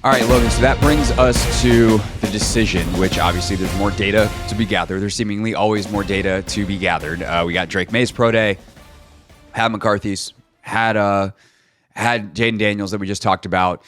All right, Logan, so that brings us to the decision, which obviously there's more data to be gathered. There's seemingly always more data to be gathered. We got Drake Maye's pro day, had McCarthy's, had Jayden Daniels that we just talked about.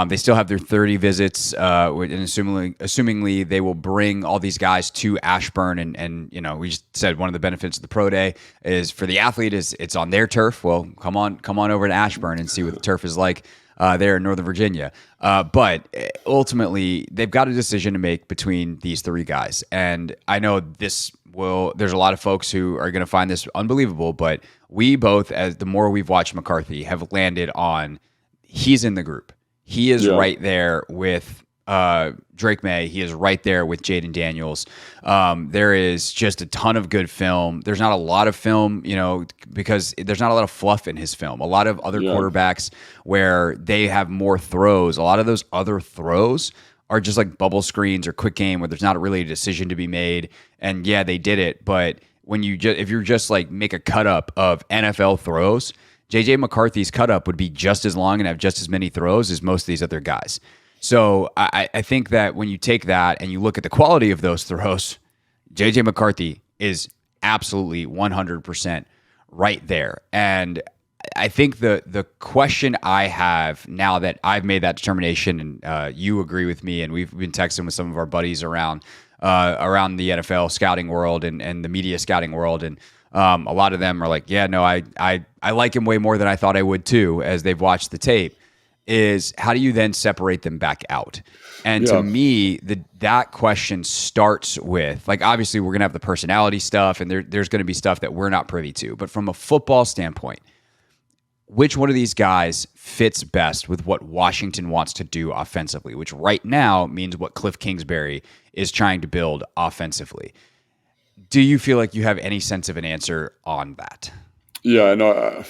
They still have their 30 visits, and assumingly they will bring all these guys to Ashburn. And we just said one of the benefits of the pro day is for the athlete is it's on their turf. Well, come on over to Ashburn and see what the turf is like there in Northern Virginia. But ultimately, they've got a decision to make between these three guys. And I know there's a lot of folks who are going to find this unbelievable, but we both, as the more we've watched McCarthy, have landed on he's in the group. He is right there with Drake Maye. He is right there with Jayden Daniels. There is just a ton of good film. There's not a lot of film, because there's not a lot of fluff in his film. A lot of other quarterbacks where they have more throws, a lot of those other throws are just like bubble screens or quick game where there's not really a decision to be made. And yeah, they did it. But if you're just like make a cut up of NFL throws, JJ McCarthy's cut up would be just as long and have just as many throws as most of these other guys. So I think that when you take that and you look at the quality of those throws, JJ McCarthy is absolutely 100% right there. And I think the question I have now that I've made that determination, and you agree with me, and we've been texting with some of our buddies around the NFL scouting world and the media scouting world, and a lot of them are like, yeah, no, I like him way more than I thought I would too, as they've watched the tape. Is how do you then separate them back out? And to me, that question starts with, like, obviously we're going to have the personality stuff and there's going to be stuff that we're not privy to. But from a football standpoint, which one of these guys fits best with what Washington wants to do offensively, which right now means what Cliff Kingsbury is trying to build offensively? Do you feel like you have any sense of an answer on that? Yeah, no,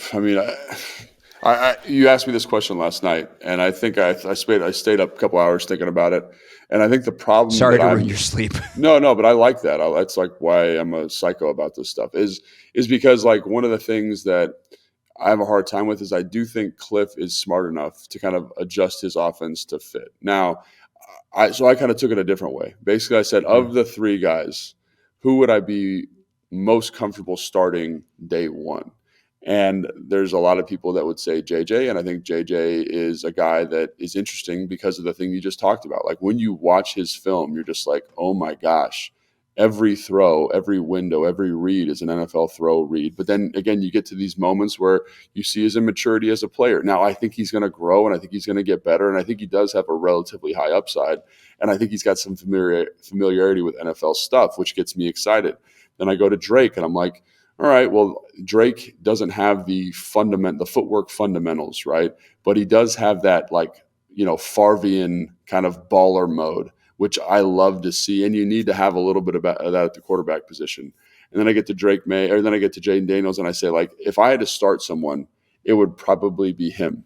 you asked me this question last night, and I think I stayed up a couple hours thinking about it. And I think the problem. Sorry to ruin your sleep. No, but I like that. That's like why I'm a psycho about this stuff. Is because like one of the things that I have a hard time with is I do think Cliff is smart enough to kind of adjust his offense to fit. Now, I kind of took it a different way. Basically, I said of the three guys, who would I be most comfortable starting day one? And there's a lot of people that would say JJ, and I think JJ is a guy that is interesting because of the thing you just talked about. Like when you watch his film, you're just like, oh my gosh, every throw, every window, every read is an NFL throw read. But then again, you get to these moments where you see his immaturity as a player. Now, I think he's going to grow, and I think he's going to get better, and I think he does have a relatively high upside, and I think he's got some familiarity with NFL stuff, which gets me excited. Then I go to Drake, and I'm like, all right, well, Drake doesn't have the footwork fundamentals, right? But he does have that Favrean kind of baller mode, which I love to see. And you need to have a little bit of that at the quarterback position. And then I get to Drake Maye, or then I get to Jayden Daniels, and I say, like, if I had to start someone, it would probably be him.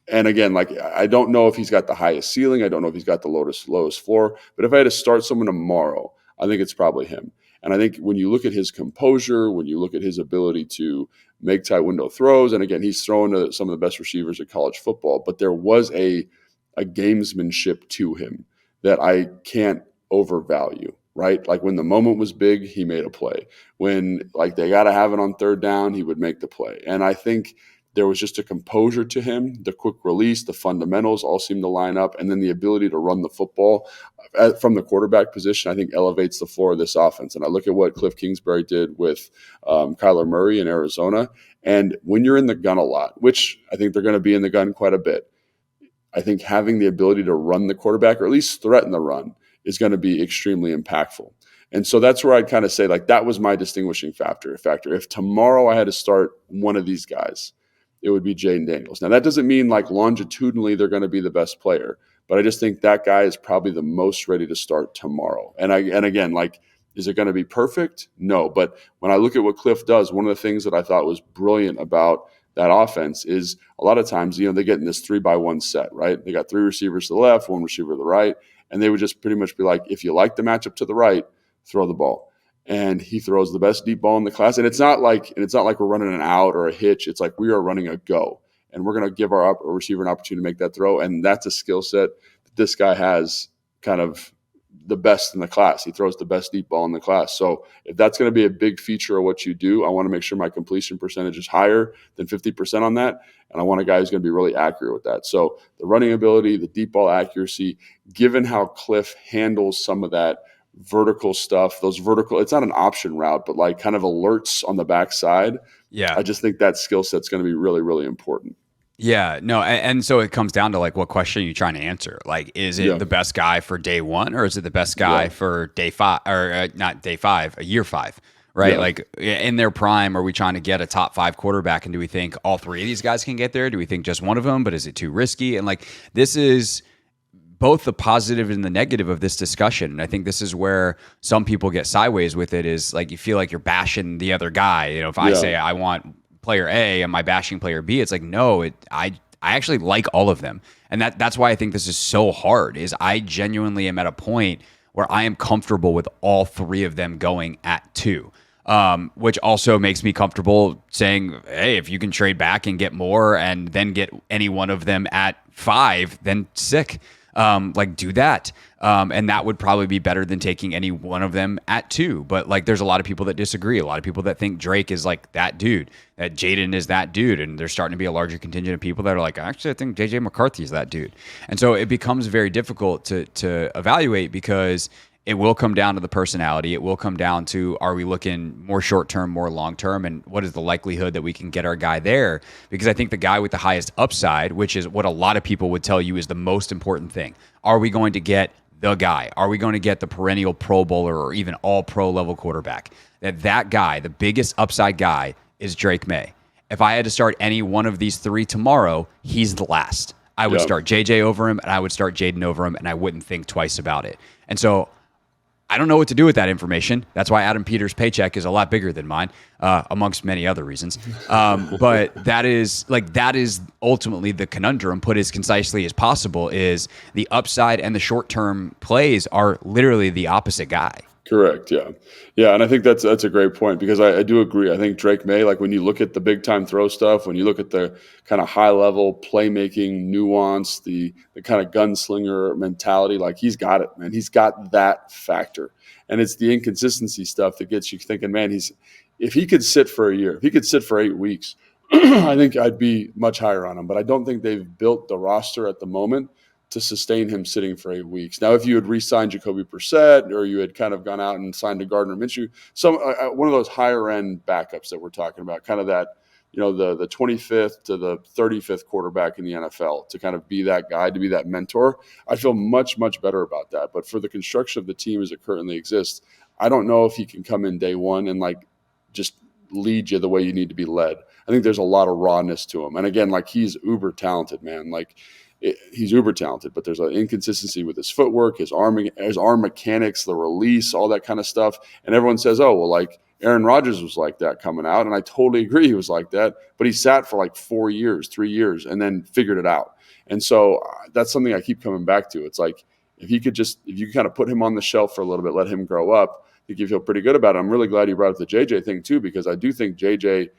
And again, like, I don't know if he's got the highest ceiling. I don't know if he's got the lowest floor. But if I had to start someone tomorrow, I think it's probably him. And I think when you look at his composure, when you look at his ability to make tight window throws, and again, he's thrown to some of the best receivers at college football, but there was a gamesmanship to him that I can't overvalue, right? Like when the moment was big, he made a play. When like they got to have it on third down, he would make the play. And I think there was just a composure to him, the quick release, the fundamentals all seem to line up, and then the ability to run the football from the quarterback position, I think elevates the floor of this offense. And I look at what Cliff Kingsbury did with Kyler Murray in Arizona, and when you're in the gun a lot, which I think they're going to be in the gun quite a bit, I think having the ability to run the quarterback, or at least threaten the run, is going to be extremely impactful. And so that's where I'd kind of say, like, that was my distinguishing factor. If tomorrow I had to start one of these guys, it would be Jayden Daniels. Now, that doesn't mean like longitudinally they're going to be the best player, but I just think that guy is probably the most ready to start tomorrow. And again, like, is it going to be perfect? No. But when I look at what Cliff does, one of the things that I thought was brilliant about that offense is a lot of times, they get in this 3-by-1 set, right? They got three receivers to the left, one receiver to the right, and they would just pretty much be like, if you like the matchup to the right, throw the ball. And he throws the best deep ball in the class. And it's not like we're running an out or a hitch. It's like we are running a go. And we're going to give our receiver an opportunity to make that throw. And that's a skill set that this guy has kind of the best in the class. He throws the best deep ball in the class. So if that's going to be a big feature of what you do, I want to make sure my completion percentage is higher than 50% on that. And I want a guy who's going to be really accurate with that. So the running ability, the deep ball accuracy, given how Cliff handles some of that vertical stuff, those vertical, it's not an option route, but like kind of alerts on the backside. Yeah. I just think that skill set's going to be really, really important. Yeah, no, and so it comes down to like what question are you trying to answer? Like, is it Yeah. the best guy for day one, or is it the best guy Yeah. for day five, or not day five, a year five, right? Yeah. Like in their prime, are we trying to get a top five quarterback, and do we think all three of these guys can get there? Do we think just one of them? But is it too risky? And like this is both the positive and the negative of this discussion. And I think this is where some people get sideways with it. Is like you feel like you're bashing the other guy. You know, if I say I want player A, am I bashing player B? It's like, no, I actually like all of them. And that's why I think this is so hard, is I genuinely am at a point where I am comfortable with all three of them going at 2. Which also makes me comfortable saying, hey, if you can trade back and get more and then get any one of them at 5, then sick. Like do that. And that would probably be better than taking any one of them at 2. But like, there's a lot of people that disagree. A lot of people that think Drake is like that dude, that Jayden is that dude. And there's starting to be a larger contingent of people that are like, actually, I think JJ McCarthy is that dude. And so it becomes very difficult to evaluate, because it will come down to the personality. It will come down to, are we looking more short-term, more long-term, and what is the likelihood that we can get our guy there? Because I think the guy with the highest upside, which is what a lot of people would tell you is the most important thing, are we going to get the guy? Are we going to get the perennial Pro Bowler or even all-pro level quarterback? That guy, the biggest upside guy, is Drake Maye. If I had to start any one of these three tomorrow, he's the last. I would start JJ over him, and I would start Jayden over him, and I wouldn't think twice about it. And so I don't know what to do with that information. That's why Adam Peters' paycheck is a lot bigger than mine, amongst many other reasons. But that is ultimately the conundrum, put as concisely as possible, is the upside and the short-term plays are literally the opposite guy. Correct. Yeah. Yeah. And I think that's a great point, because I do agree. I think Drake Maye, like when you look at the big time throw stuff, when you look at the kind of high level playmaking nuance, the kind of gunslinger mentality, like he's got it, man. He's got that factor. And it's the inconsistency stuff that gets you thinking, man, if he could sit for a year, if he could sit for 8 weeks, I think I'd be much higher on him. But I don't think they've built the roster at the moment to sustain him sitting for 8 weeks. Now, if you had re-signed Jacoby Brissett, or you had kind of gone out and signed a Gardner Minshew, one of those higher end backups that we're talking about, kind of that, the 25th to the 35th quarterback in the NFL, to kind of be that guy, to be that mentor, I feel much, much better about that. But for the construction of the team as it currently exists, I don't know if he can come in day one and like just lead you the way you need to be led. I think there's a lot of rawness to him. And again, like he's uber talented, man. Like he's uber talented, but there's an inconsistency with his footwork, his arm mechanics, the release, all that kind of stuff. And everyone says, oh, well, like Aaron Rodgers was like that coming out. And I totally agree he was like that, but he sat for like 3 years, and then figured it out. And so that's something I keep coming back to. It's like, if you kind of put him on the shelf for a little bit, let him grow up, I think you feel pretty good about it. I'm really glad you brought up the JJ thing too, because I do think JJ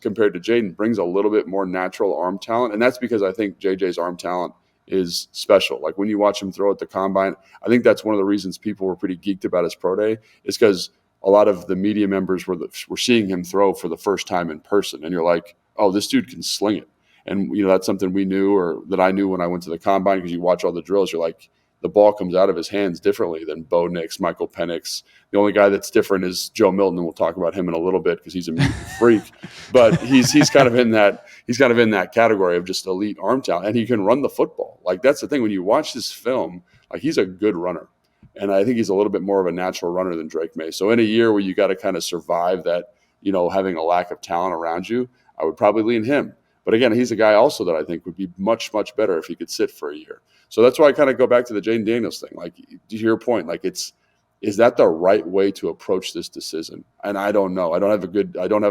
compared to Jayden, brings a little bit more natural arm talent. And that's because I think JJ's arm talent is special. Like when you watch him throw at the combine, I think that's one of the reasons people were pretty geeked about his pro day, is because a lot of the media members were seeing him throw for the first time in person. And you're like, oh, this dude can sling it. And, that's something we knew, or that I knew when I went to the combine, because you watch all the drills, you're like, the ball comes out of his hands differently than Bo Nix, Michael Penix. The only guy that's different is Joe Milton, and we'll talk about him in a little bit because he's a mutant freak. But he's kind of in that category of just elite arm talent, and he can run the football. Like that's the thing, when you watch this film, like he's a good runner, and I think he's a little bit more of a natural runner than Drake Maye. So in a year where you got to kind of survive that, having a lack of talent around you, I would probably lean him. But again, he's a guy also that I think would be much, much better if he could sit for a year. So that's why I kind of go back to the Jayden Daniels thing. Like, to your point, like is that the right way to approach this decision? And I don't know. I don't have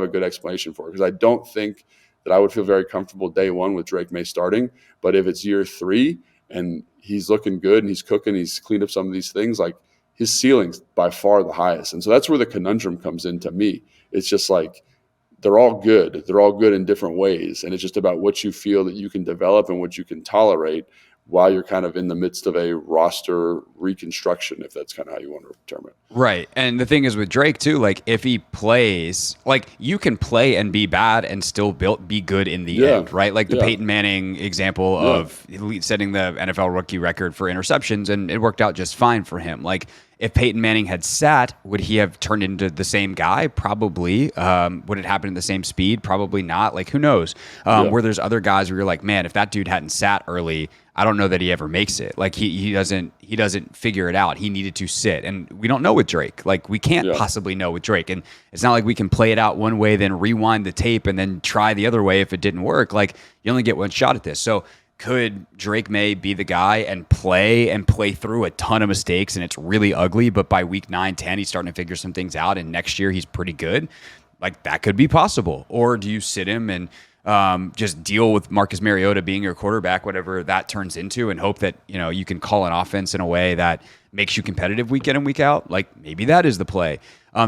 a good explanation for it, because I don't think that I would feel very comfortable day one with Drake Maye starting. But if it's year 3 and he's looking good and he's cooking, he's cleaned up some of these things, like his ceiling's by far the highest. And so that's where the conundrum comes in to me. It's just like, they're all good. They're all good in different ways. And it's just about what you feel that you can develop and what you can tolerate. while you're kind of in the midst of a roster reconstruction, if that's kind of how you want to term it. Right. And the thing is with Drake too, like if he plays, like you can play and be bad and still be good in the end, right? Like the Peyton Manning example of setting the NFL rookie record for interceptions, and it worked out just fine for him. Like if Peyton Manning had sat, would he have turned into the same guy? Probably. Would it happen at the same speed? Probably not. Like who knows? Where there's other guys where you're like, man, if that dude hadn't sat early, I don't know that he ever makes it. Like he doesn't figure it out. He needed to sit, and we don't know with Drake. Like we can't possibly know with Drake, and it's not like we can play it out one way, then rewind the tape, and then try the other way if it didn't work. Like you only get one shot at this. So could Drake Maye be the guy and play through a ton of mistakes, and it's really ugly, but by week 9, 10, he's starting to figure some things out, and next year he's pretty good? Like that could be possible. Or do you sit him and just deal with Marcus Mariota being your quarterback, whatever that turns into, and hope that you can call an offense in a way that makes you competitive week in and week out? Like maybe that is the play.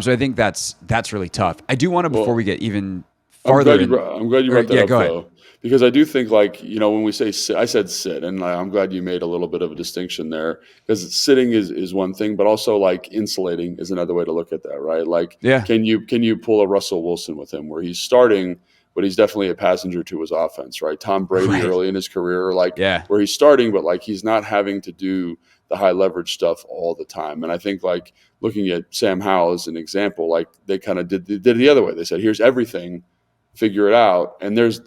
So I think that's really tough. I do want to, before we get even farther, I'm glad you brought that up, though, because I do think when we say sit, I said sit, and I'm glad you made a little bit of a distinction there, because sitting is one thing, but also like insulating is another way to look at that, right? Like, can you pull a Russell Wilson with him where he's starting, but he's definitely a passenger to his offense, right? Tom Brady early in his career, where he's starting, but like he's not having to do the high leverage stuff all the time. And I think like looking at Sam Howell as an example, like they kind of did it the other way. They said, here's everything, figure it out. And there's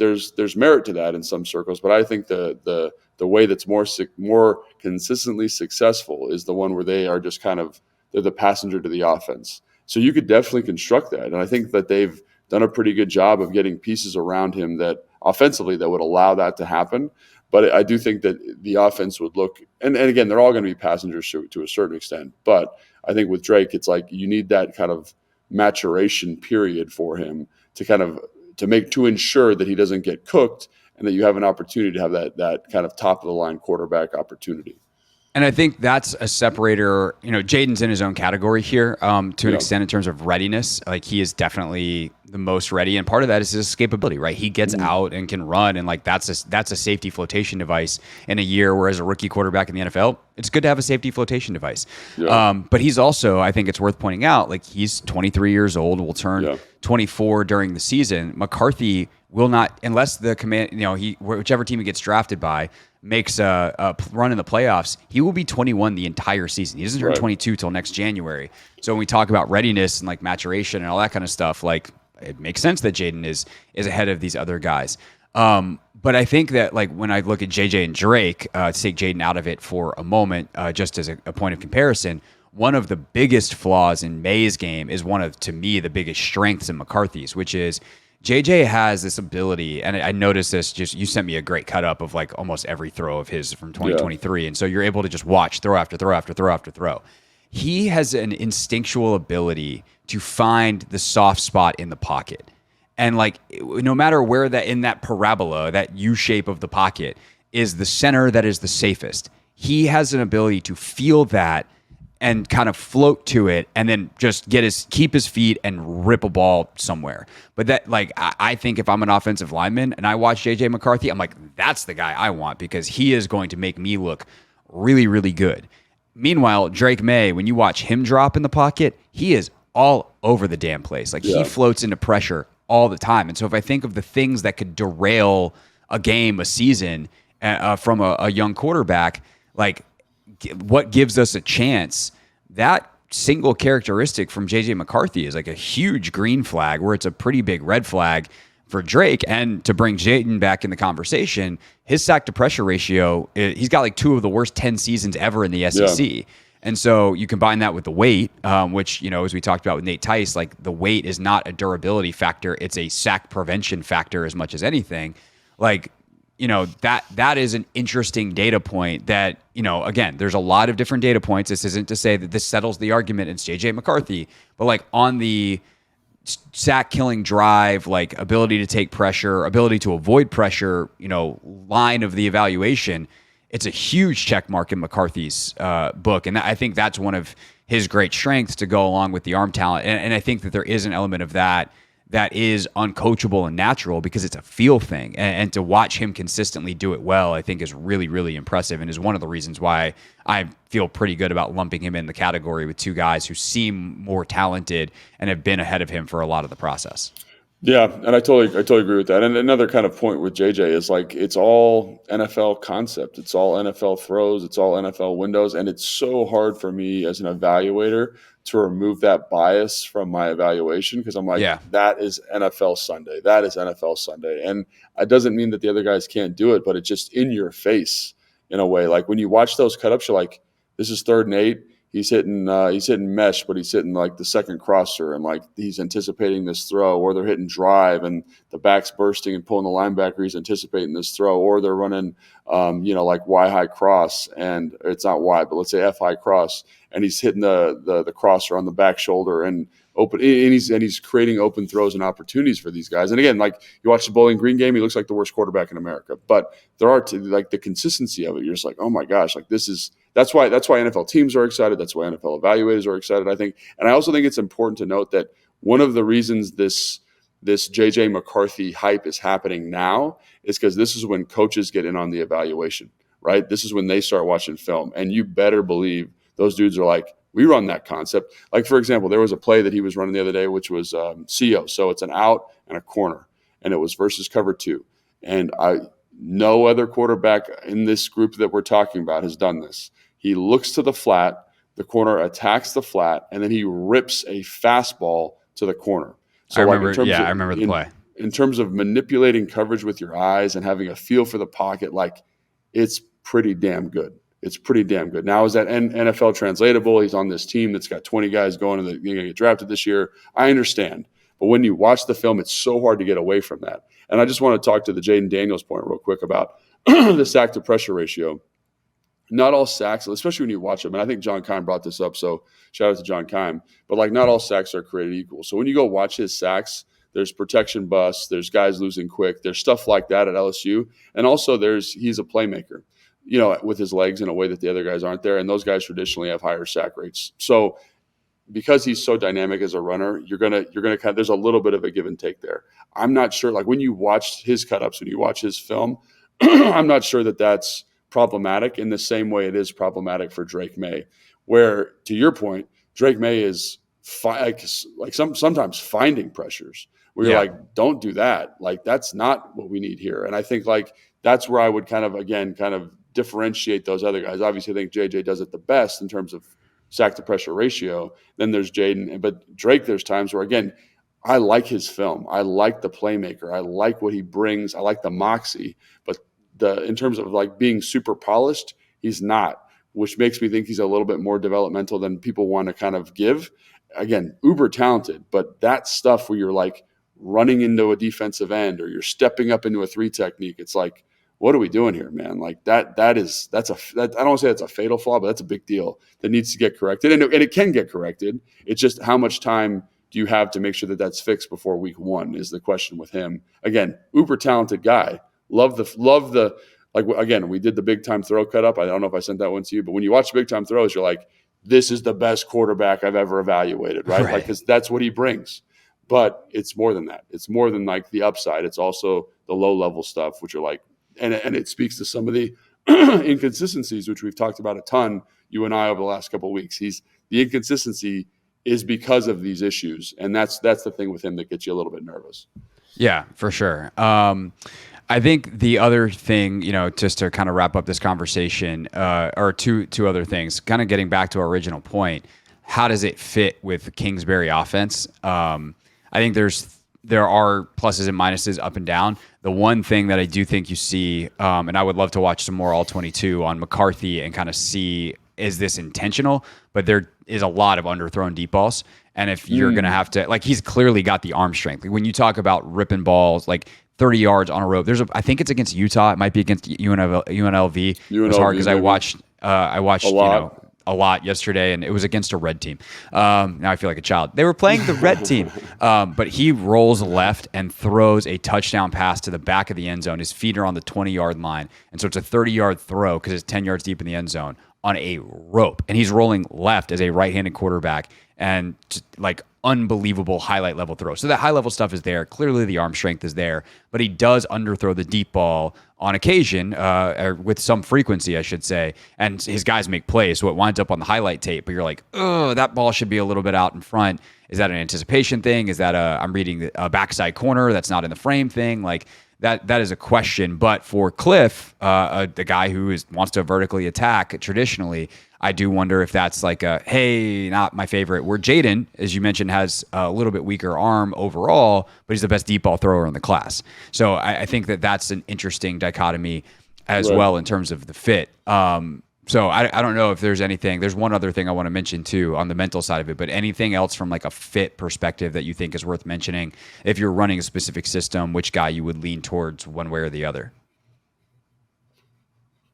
merit to that in some circles, but I think the way that's more consistently successful is the one where they are just they're the passenger to the offense. So you could definitely construct that. And I think that they've done a pretty good job of getting pieces around him that offensively that would allow that to happen. But I do think that the offense would look, and again, they're all going to be passengers to a certain extent. But I think with Drake, it's like you need that kind of maturation period for him to ensure that he doesn't get cooked, and that you have an opportunity to have that kind of top of the line quarterback opportunity. And I think that's a separator. Jayden's in his own category here to an extent in terms of readiness. Like he is definitely the most ready, and part of that is his escapability, right? He gets out and can run, and like that's a safety flotation device in a year. Whereas a rookie quarterback in the NFL, it's good to have a safety flotation device. Yeah. But he's also, I think it's worth pointing out, like he's 23 years old, will turn 24 during the season. McCarthy will not, unless the whichever team he gets drafted by makes a run in the playoffs, he will be 21 the entire season. He doesn't turn 22 till next January. So when we talk about readiness and like maturation and all that kind of stuff, like it makes sense that Jayden is ahead of these other guys. But I think that like when I look at JJ and Drake, to take Jayden out of it for a moment, just as a point of comparison, one of the biggest flaws in Maye's game is one of, to me, the biggest strengths in McCarthy's, which is JJ has this ability, and I noticed this, you sent me a great cut up of like almost every throw of his from 2023. And so you're able to just watch throw after throw after throw after throw. He has an instinctual ability to find the soft spot in the pocket. And like, no matter where that in that parabola, that U shape of the pocket is the center that is the safest, he has an ability to feel that and kind of float to it, and then just keep his feet and rip a ball somewhere. But that, like, I think if I'm an offensive lineman and I watch JJ McCarthy, I'm like, that's the guy I want, because he is going to make me look really, really good. Meanwhile, Drake Maye, when you watch him drop in the pocket, he is all over the damn place. Like he floats into pressure all the time. And so if I think of the things that could derail a game, a season from a young quarterback, like what gives us a chance, that single characteristic from JJ McCarthy is like a huge green flag, where it's a pretty big red flag for Drake. And to bring Jayden back in the conversation, his sack to pressure ratio, he's got like 2 of the worst 10 seasons ever in the SEC. Yeah. And so you combine that with the weight, which, as we talked about with Nate Tice, like the weight is not a durability factor. It's a sack prevention factor as much as anything. Like, that is an interesting data point that, again, there's a lot of different data points. This isn't to say that this settles the argument it's JJ McCarthy, but like on the sack killing drive, like ability to take pressure, ability to avoid pressure, line of the evaluation, it's a huge check mark in McCarthy's book. And I think that's one of his great strengths to go along with the arm talent. And I think that there is an element of that that is uncoachable and natural because it's a feel thing. And to watch him consistently do it well, I think is really, really impressive and is one of the reasons why I feel pretty good about lumping him in the category with two guys who seem more talented and have been ahead of him for a lot of the process. Yeah, and I totally agree with that. And another kind of point with JJ is like it's all NFL concept. It's all NFL throws. It's all NFL windows. And it's so hard for me as an evaluator to remove that bias from my evaluation because I'm like, Yeah. that is NFL Sunday. That is NFL Sunday. And it doesn't mean that the other guys can't do it, but it's just in your face in a way. Like when you watch those cut ups, you're like, this is 3rd and 8. He's hitting mesh, but he's hitting like the second crosser, and like he's anticipating this throw, or they're hitting drive, and the back's bursting and pulling the linebacker. He's anticipating this throw, or they're running, like Y high cross, and it's not Y, but let's say F high cross, and he's hitting the crosser on the back shoulder and open, and he's creating open throws and opportunities for these guys. And again, like you watch the Bowling Green game, he looks like the worst quarterback in America, but there are like the consistency of it. You're just like, oh my gosh, like that's why NFL teams are excited. That's why NFL evaluators are excited, I think. And I also think it's important to note that one of the reasons this JJ McCarthy hype is happening now is because this is when coaches get in on the evaluation, right? This is when they start watching film. And you better believe those dudes are like, we run that concept. Like, for example, there was a play that he was running the other day, which was CO. So it's an out and a corner, and it was versus cover 2. And no other quarterback in this group that we're talking about has done this. He looks to the flat, the corner attacks the flat, and then he rips a fastball to the corner. So I remember the play. In terms of manipulating coverage with your eyes and having a feel for the pocket, like it's pretty damn good. It's pretty damn good. Now, is that NFL translatable? He's on this team that's got 20 guys going and they're going to get drafted this year. I understand. But when you watch the film, it's so hard to get away from that. And I just want to talk to the Jayden Daniels point real quick about the sack to pressure ratio. Not all sacks, especially when you watch them, and I think John Keim brought this up, so shout out to John Keim, but like not all sacks are created equal. So when you go watch his sacks, there's protection busts, there's guys losing quick, there's stuff like that at LSU, and also he's a playmaker, with his legs in a way that the other guys aren't there, and those guys traditionally have higher sack rates. So because he's so dynamic as a runner, you're gonna there's a little bit of a give and take there. I'm not sure, like when you watch his cut-ups, when you watch his film, I'm not sure that that's problematic in the same way it is problematic for Drake Maye, where to your point, Drake Maye is sometimes finding pressures where you're like, don't do that. Like that's not what we need here. And I think like that's where I would kind of differentiate those other guys. Obviously, I think JJ does it the best in terms of sack to pressure ratio. Then there's Jayden, but Drake, there's times where again, I like his film. I like the playmaker. I like what he brings. I like the moxie, but in terms of like being super polished, he's not, which makes me think he's a little bit more developmental than people want to kind of give. Again, uber talented, but that stuff where you're like running into a defensive end or you're stepping up into a 3 technique, it's like, what are we doing here, man? Like I don't want to say that's a fatal flaw, but that's a big deal that needs to get corrected. And it can get corrected. It's just how much time do you have to make sure that that's fixed before week 1 is the question with him. Again, uber talented guy. Love the like again, we did the big time throw cut up. I don't know if I sent that one to you, but when you watch big time throws, you're like, this is the best quarterback I've ever evaluated, right? Like, because that's what he brings. But it's more than that. It's more than like the upside. It's also the low level stuff, which are like, and it speaks to some of the inconsistencies, which we've talked about a ton, you and I, over the last couple of weeks. The inconsistency is because of these issues, and that's the thing with him that gets you a little bit nervous. Yeah, for sure. I think the other thing, just to kind of wrap up this conversation, or two other things, kind of getting back to our original point, how does it fit with the Kingsbury offense? I think there are pluses and minuses up and down. The one thing that I do think you see, and I would love to watch some more All-22 on McCarthy and kind of see, is this intentional? But there is a lot of underthrown deep balls. And if you're going to have to, like, he's clearly got the arm strength. Like, when you talk about ripping balls, like 30 yards on a rope, I think it's against Utah. It might be against UNLV. It was hard because I watched a lot yesterday, and it was against a red team. Now I feel like a child. They were playing the red team, but he rolls left and throws a touchdown pass to the back of the end zone. His feet are on the 20-yard line, and so it's a 30-yard throw because it's 10 yards deep in the end zone on a rope, and he's rolling left as a right-handed quarterback, and just, like, unbelievable highlight level throw. So that high level stuff is there. Clearly the arm strength is there, but he does underthrow the deep ball on occasion, or with some frequency, I should say. And his guys make plays, so it winds up on the highlight tape. But you're like, oh, that ball should be a little bit out in front. Is that an anticipation thing? Is that I'm reading a backside corner that's not in the frame thing? Like that is a question. But for Cliff, the guy who wants to vertically attack traditionally, I do wonder if that's like hey, not my favorite. Where Jayden, as you mentioned, has a little bit weaker arm overall, but he's the best deep ball thrower in the class. So I think that's an interesting dichotomy as well in terms of the fit. So I don't know if there's anything. There's one other thing I want to mention too on the mental side of it, but anything else from like a fit perspective that you think is worth mentioning if you're running a specific system, which guy you would lean towards one way or the other?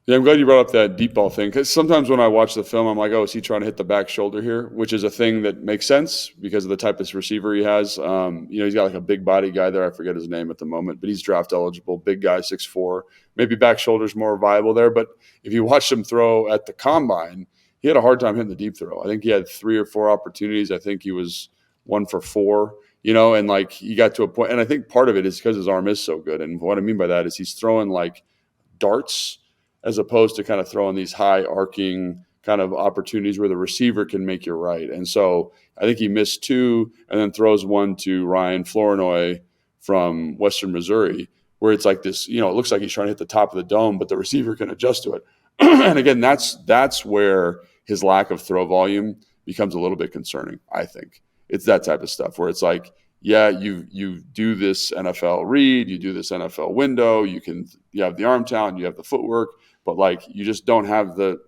Yeah, I'm glad you brought up that deep ball thing, because sometimes when I watch the film, I'm like, oh, is he trying to hit the back shoulder here? Which is a thing that makes sense because of the type of receiver he has. He's got like a big body guy there. I forget his name at the moment, but he's draft eligible, big guy, 6'4". Maybe back shoulder's more viable there. But if you watch him throw at the combine, he had a hard time hitting the deep throw. I think he had 3 or 4 opportunities. I think he was 1 for 4, and like he got to a point. And I think part of it is because his arm is so good. And what I mean by that is he's throwing like darts as opposed to kind of throwing these high arcing kind of opportunities where the receiver can make you right. And so I think he missed 2 and then throws one to Ryan Flournoy from Western Missouri, where it's like this, it looks like he's trying to hit the top of the dome, but the receiver can adjust to it. And again, that's where his lack of throw volume becomes a little bit concerning, I think. It's that type of stuff where it's like, yeah, you do this NFL read, you do this NFL window, you have the arm talent, you have the footwork, but like you just don't have the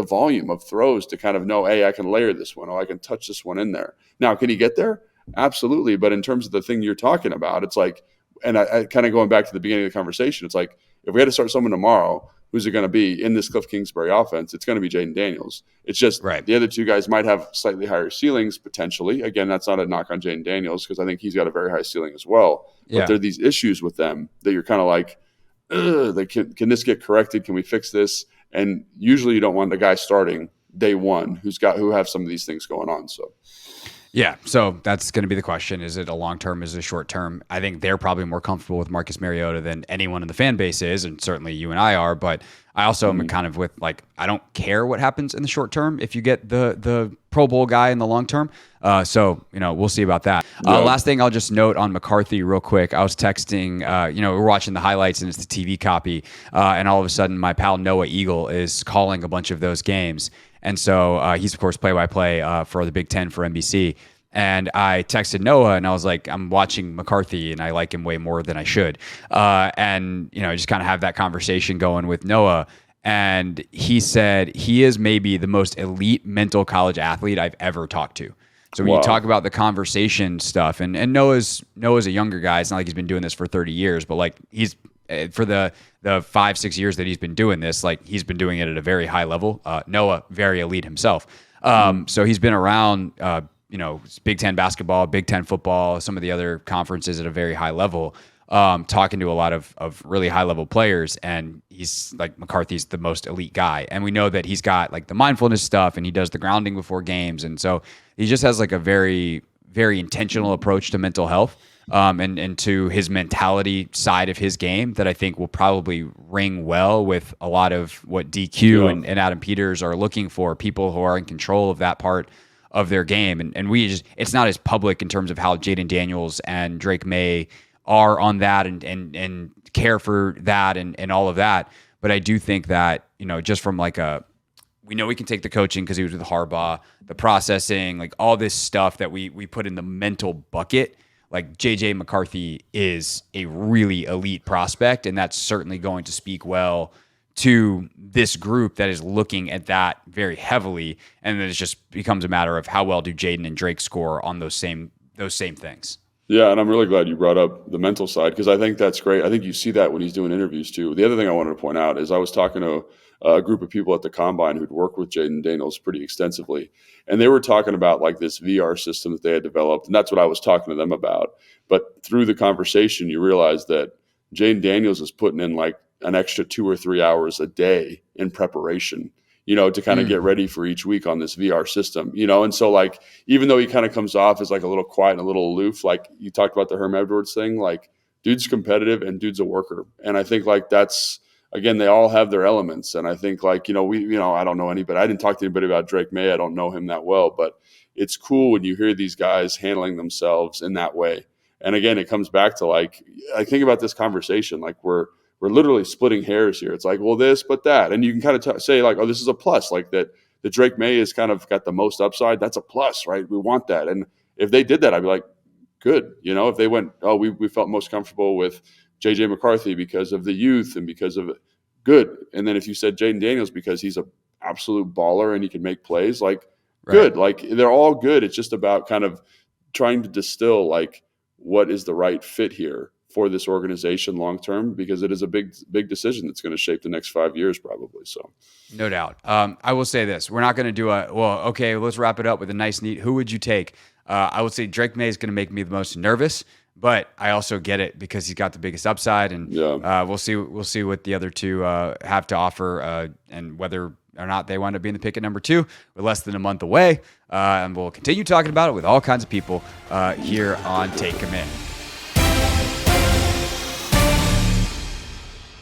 volume of throws to kind of know, hey, I can layer this one, or I can touch this one in there. Now, can he get there? Absolutely. But in terms of the thing you're talking about, it's like, and I kind of going back to the beginning of the conversation, it's like if we had to start someone tomorrow, who's it going to be in this Cliff Kingsbury offense? It's going to be Jayden Daniels. It's just The other 2 guys might have slightly higher ceilings potentially. Again, that's not a knock on Jayden Daniels because I think he's got a very high ceiling as well. But there are these issues with them that you're kind of like, can this get corrected? Can we fix this? And usually you don't want the guy starting day one who have some of these things going on. So. Yeah, so that's going to be the question. Is it a long-term? Is it a short-term? I think they're probably more comfortable with Marcus Mariota than anyone in the fan base is, and certainly you and I are, but I also am kind of with, like, I don't care what happens in the short term if you get the Pro Bowl guy in the long term. So, we'll see about that. Last thing I'll just note on McCarthy real quick. I was texting, we're watching the highlights and it's the TV copy, and all of a sudden my pal Noah Eagle is calling a bunch of those games. And so he's, of course, play-by-play for the Big Ten for NBC. And I texted Noah, and I was like, I'm watching McCarthy, and I like him way more than I should. And just kind of have that conversation going with Noah. And he said he is maybe the most elite mental college athlete I've ever talked to. So when you talk about the conversation stuff, and Noah's a younger guy. It's not like he's been doing this for 30 years, but like he's for the 5-6 years that he's been doing this, like he's been doing it at a very high level. Noah, very elite himself. So he's been around, Big Ten basketball, Big Ten football, some of the other conferences at a very high level, talking to a lot of really high level players. And he's like, McCarthy's the most elite guy. And we know that he's got like the mindfulness stuff and he does the grounding before games. And so he just has like a very, very intentional approach to mental health. And to his mentality side of his game that I think will probably ring well with a lot of what DQ and Adam Peters are looking for, people who are in control of that part of their game. And it's not as public in terms of how Jayden Daniels and Drake Maye are on that and care for that and all of that. But I do think that, just from like we know we can take the coaching because he was with Harbaugh, the processing, like all this stuff that we put in the mental bucket. Like JJ McCarthy is a really elite prospect, and that's certainly going to speak well to this group that is looking at that very heavily. And then it just becomes a matter of how well do Jayden and Drake score on those same things. Yeah, and I'm really glad you brought up the mental side because I think that's great. I think you see that when he's doing interviews too. The other thing I wanted to point out is I was talking to a group of people at the Combine who'd worked with Jayden Daniels pretty extensively. And they were talking about like this VR system that they had developed. And that's what I was talking to them about. But through the conversation, you realize that Jayden Daniels is putting in like an extra 2 or 3 hours a day in preparation. to kind of get ready for each week on this VR system, And so like, even though he kind of comes off as like a little quiet and a little aloof, like you talked about the Herm Edwards thing, like dude's competitive and dude's a worker. And I think like that's, again, they all have their elements. And I think like, I don't know anybody. I didn't talk to anybody about Drake Maye. I don't know him that well, but it's cool when you hear these guys handling themselves in that way. And again, it comes back to like, I think about this conversation, like we're literally splitting hairs here. It's like, well, this, but that. And you can kind of say like, oh, this is a plus, like that the Drake Maye has kind of got the most upside. That's a plus, right? We want that. And if they did that, I'd be like, good. If they went, oh, we felt most comfortable with JJ McCarthy because of the youth and because of good. And then if you said Jayden Daniels because he's a absolute baller and he can make plays, like good. Like they're all good. It's just about kind of trying to distill like what is the right fit here for this organization long term, because it is a big decision that's going to shape the next 5 years probably. So no doubt. I will say this: we're not going to do okay, let's wrap it up with a nice, neat. Who would you take? I would say Drake Maye is going to make me the most nervous, but I also get it because he's got the biggest upside, and we'll see what the other two have to offer, and whether or not they wind up being the pick at number 2. We're less than a month away, and we'll continue talking about it with all kinds of people here on Take 'Em In.